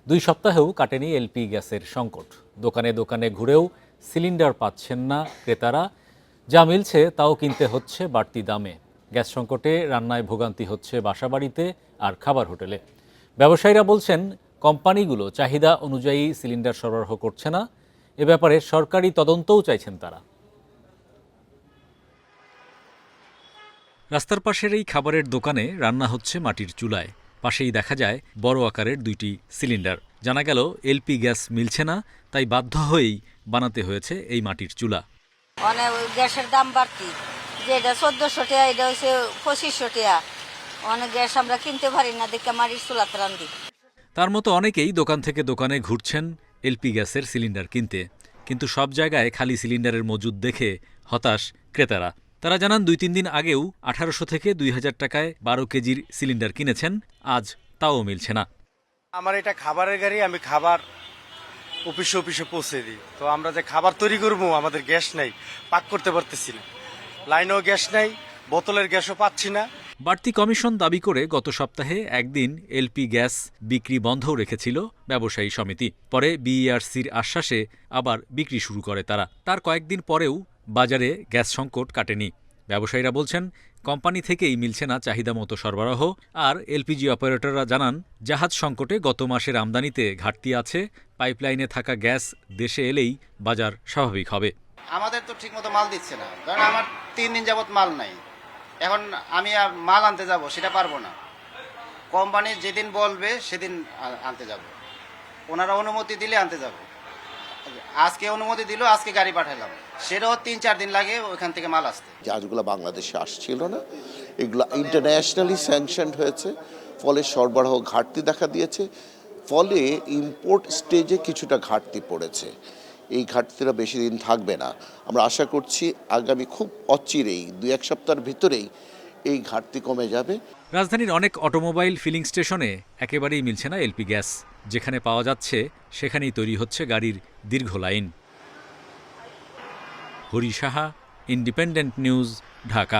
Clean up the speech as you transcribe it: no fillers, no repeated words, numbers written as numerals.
2 সপ্তাহেও কাটেনি এলপি গ্যাসের সংকট। দোকানে দোকানে ঘুরেও সিলিন্ডার পাচ্ছেন না ক্রেতারা। যা মিলছে তাও কিনতে হচ্ছে বাড়তি দামে। গ্যাস সংকটে রান্নায় ভোগান্তি হচ্ছে বাসাবাড়িতে আর খাবার হোটেলে। ব্যবসায়ীরা বলছেন কোম্পানিগুলো চাহিদা অনুযায়ী সিলিন্ডার সরবরাহ করছে না। এ ব্যাপারে সরকারি তদন্তও চাইছেন তারা। রাস্তার পাশের এই খাবারের দোকানে রান্না হচ্ছে মাটির চুলায়। পাশেই দেখা যায় বড় আকারের 2টি সিলিন্ডার। জানা গেল এলপি গ্যাস মিলছে না, তাই বাধ্য হয়েই বানাতে হয়েছে এই মাটির চুলা। অনেক গ্যাসের দাম বাড়তি, যেটা 1400 টাকা, এটা হচ্ছে 2500 টাকা। অনেক গ্যাস আমরা কিনতে পারি না, দেখে মাটির চুলাতে রান্ধি। তার মতো অনেকেই দোকান থেকে দোকানে ঘুরছেন এলপি গ্যাসের সিলিন্ডার কিনতে, কিন্তু সব জায়গায় খালি সিলিন্ডারের মজুদ দেখে হতাশ ক্রেতারা। তারা জানান 2-3 দিন আগেও 1800 থেকে 2000 টাকায় 12 কেজির সিলিন্ডার কিনেছেন, আজ তাও মিলছে না। আমার এটা খাবারের গাড়ি, আমি খাবার অফিসে পৌঁছে দিই। তো আমরা যে খাবার তৈরি করবো, আমাদের গ্যাস নাই, পাক করতে পারতেছি না। লাইনেও গ্যাস নাই, বোতলের গ্যাসও পাচ্ছি না। বাড়তি কমিশন দাবি করে গত সপ্তাহে একদিন এলপি গ্যাস বিক্রি বন্ধও রেখেছিল ব্যবসায়ী সমিতি। পরে বিইআরসির আশ্বাসে আবার বিক্রি শুরু করে তারা। তার কয়েকদিন পরেও বাজারে গ্যাস সংকট কাটেনি। ব্যবসায়ীরা বলছেন কোম্পানি থেকেই মিলছে না চাহিদা মতো সরবরাহ। আর এলপিজি অপারেটররা জানান জাহাজ সংকটে গত মাসের আমদানিতে ঘাটতি আছে। পাইপলাইনে থাকা গ্যাস দেশে এলেই বাজার স্বাভাবিক হবে। আমাদের তো ঠিকমতো মাল দিচ্ছে না, কারণ আমার 3 দিন যাবত মাল নাই। এখন আমি মাল আনতে যাব, সেটা পারবো না। কোম্পানি যেদিন বলবে সেদিন আনতে যাব, ওনারা অনুমতি দিলে আনতে যাব। আজকে অনুমতি দিল, আজকে গাড়ি পাঠালাম, সেটাও 3-4 দিন লাগে ওইখান থেকে মাল আসতে। জাহাজগুলো বাংলাদেশে আসছিল না, এগুলো ইন্টারন্যাশনালি স্যাংশনড হয়েছে, ফলে সরবরাহ ঘাটতি দেখা দিয়েছে, ফলে ইম্পোর্ট স্টেজে কিছুটা ঘাটতি পড়েছে। এই ঘাটতিটা বেশি দিন থাকবে না। আমরা আশা করছি আগামী খুব অচিরেই 2-1 সপ্তাহের ভিতরেই এই ঘাটতি কমে যাবে। রাজধানীর অনেক অটোমোবাইল ফিলিং স্টেশনে একেবারেই মিলছে না এলপি গ্যাস। যেখানে পাওয়া যাচ্ছে সেখানেই তৈরি হচ্ছে গাড়ির দীর্ঘ line. Hari Saha, independent news, Dhaka.